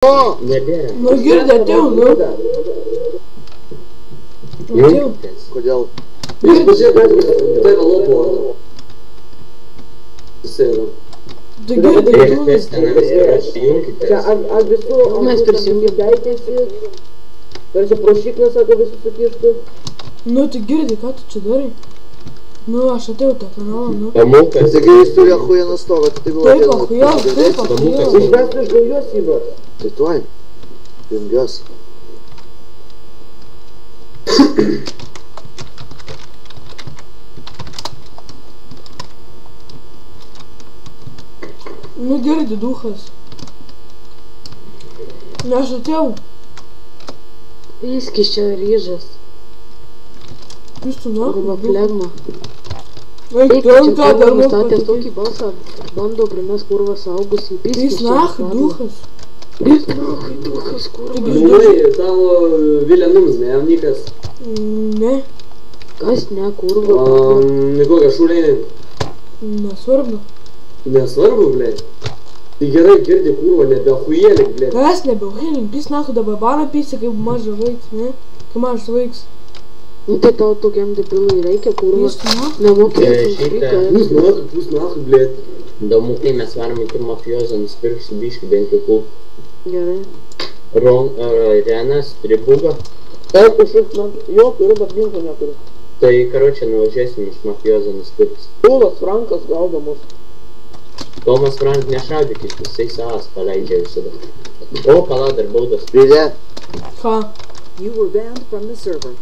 O! Nebėra. Nu girdi, atėjau, nu. Atėjau. Kodėl? Tai vėlo buvo. Susėdam. Tu girdi, Prieš tu. testą viską junkite. Aš visų... Mes prisijungėm. Keitėsi. Tarsi prašykną, sako, visus sukištų. Nu, tu girdi, ką tu čia darai? Nu, aš atėjau tą kanalą, nu. Pamukas. Taigi jis turi achujeną stovą, tai buvo Taip, achujau, taip, achujau. Išvestų iš gaujos įvą. Tai tuoj. Jungiuos. Nu, girdi, duchas. Nu, aš atėjau. Viskis čia ryžas. Jūs tu Arba nu. flegma. Eik, Eik, tu ant čia ką dar kurva mums nustatęs pasakyti. tokį balsą, bando primest kurva saugusį. Jis nahai, duchas. Jis nahai, duchas, kurva. Žinai, tavo Vilenums, ne, Nikas. Ne, Kas ne, kurva. Kokia šūlė, nesvarbu. nesvarbu, blė. Tai gerai, girdi, kurva, nebehujėlik, blė. Kas nebeuhėlim, pis nahai dabar barą pisi, kaip mažas vaiks, ne? Kaip mažas vaiks. Nu tai tau tokiam debilui reikia, kurva. Jis tu nahai. Nemokėtum Šitą. šriką. Pus nahu, blė. Įdomu, kai mes varom iki mafiozą, nusipirksiu biškį bent jau kul. Gerai. Renas turi bugą. Taip, kažkaip, man, jo turiu, bet ginklo neturiu. Tai, karočią, nuvažiuosim iš mafiozą nusipirks. Tulas Frankas gaudamas. Tomas Frank nešaudykis, jisai savas paleidžia visada. O, pala dar baudas. Pridė. Ką? You were banned from the server.